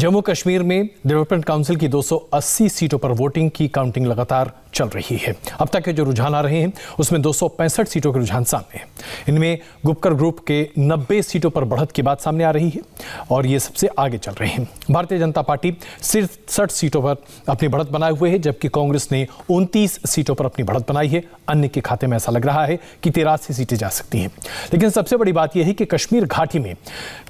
जम्मू कश्मीर में development council की 280 सीटों पर वोटिंग की काउंटिंग लगातार चल रही है। अब तक के जो रुझान आ रहे हैं उसमें 265 सीटों के रुझान सामने हैं। इनमें गुपकर ग्रुप के 90 सीटों पर बढ़त की बात सामने आ रही है और ये सबसे आगे चल रहे हैं। भारतीय जनता पार्टी 67 सीटों पर अपनी बढ़त बनाए हुए है, जबकि कांग्रेस ने 29 सीटों पर अपनी बढ़त बनाई है। अन्य के खाते में ऐसा लग रहा है कि 83 सीटें जा सकती हैं। लेकिन सबसे बड़ी बात यह है कि कश्मीर घाटी में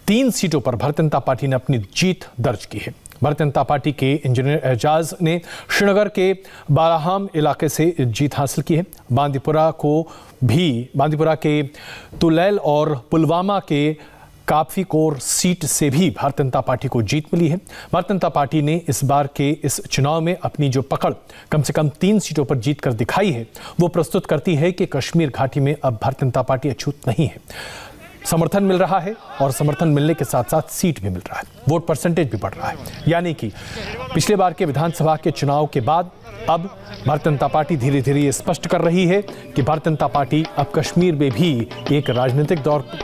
3 सीटों पर भारतीय जनता पार्टी ने अपनी जीत दर्ज की है। भारतीय जनता पार्टी के इंजीनियर एजाज ने श्रीनगर के बाराहाम इलाके से जीत हासिल की है। बांदीपुरा के तुलैल और पुलवामा के काफीकोर सीट से भी भारतीय जनता पार्टी को जीत मिली है। भारतीय जनता पार्टी ने इस बार के इस चुनाव में अपनी जो पकड़ कम से कम 3 सीटों पर जीत कर दिखाई है, वो प्रस्तुत करती है कि कश्मीर घाटी में अब भारतीय जनता पार्टी अछूत नहीं है। समर्थन मिल रहा है और समर्थन मिलने के साथ साथ सीट भी मिल रहा है, वोट परसेंटेज भी बढ़ रहा है। यानी कि पिछले बार के विधानसभा के चुनाव के बाद अब भारतीय जनता पार्टी धीरे धीरे ये स्पष्ट कर रही है कि भारतीय जनता पार्टी अब कश्मीर में भी एक राजनीतिक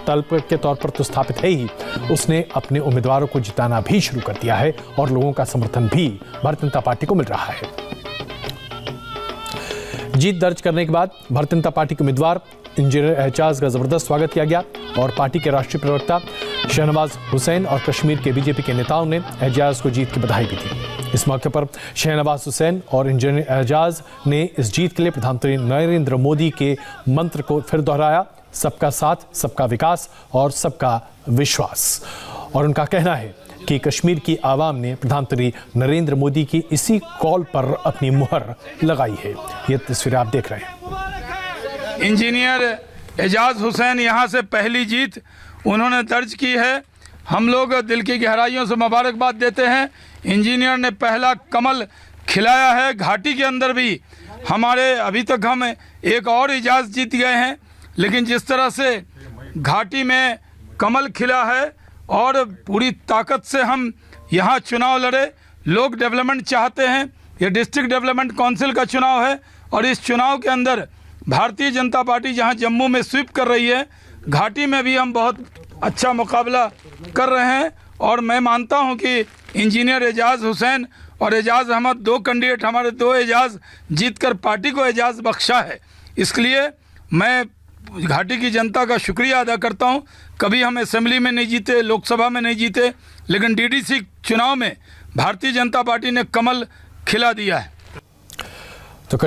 तल के तौर पर तो स्थापित है ही, उसने अपने उम्मीदवारों को जिताना भी शुरू कर दिया है और लोगों का समर्थन भी भारतीय जनता पार्टी को मिल रहा है। जीत दर्ज करने के बाद भारतीय जनता पार्टी के उम्मीदवार इंजीनियर एजाज का जबरदस्त स्वागत किया गया और पार्टी के राष्ट्रीय प्रवक्ता शहनवाज हुसैन और कश्मीर के बीजेपी के नेताओं ने एजाज को जीत की बधाई भी दी। इस मौके पर शहनवाज हुसैन और इंजीनियर एजाज ने इस जीत के लिए प्रधानमंत्री नरेंद्र मोदी के मंत्र को फिर दोहराया, सबका साथ, सबका विकास और सबका विश्वास। और उनका कहना है कि कश्मीर की आवाम ने प्रधानमंत्री नरेंद्र मोदी की इसी कॉल पर अपनी मुहर लगाई है। ये तस्वीरें आप देख रहे हैं। इंजीनियर एजाज हुसैन यहाँ से पहली जीत उन्होंने दर्ज की है। हम लोग दिल की गहराइयों से मुबारकबाद देते हैं। इंजीनियर ने पहला कमल खिलाया है। घाटी के अंदर भी हमारे अभी तक हम एक और एजाज जीत गए हैं, लेकिन जिस तरह से घाटी में कमल खिला है और पूरी ताकत से हम यहाँ चुनाव लड़े, लोग डेवलपमेंट चाहते हैं। ये डिस्ट्रिक्ट डेवलपमेंट काउंसिल का चुनाव है और इस चुनाव के अंदर भारतीय जनता पार्टी जहां जम्मू में स्वीप कर रही है, घाटी में भी हम बहुत अच्छा मुकाबला कर रहे हैं। और मैं मानता हूं कि इंजीनियर एजाज हुसैन और एजाज अहमद 2 कैंडिडेट, हमारे 2 एजाज जीतकर पार्टी को एजाज बख्शा है। इसलिए मैं घाटी की जनता का शुक्रिया अदा करता हूं। कभी हम असेंबली में नहीं जीते, लोकसभा में नहीं जीते, लेकिन डीडीसी चुनाव में भारतीय जनता पार्टी ने कमल खिला दिया है। तो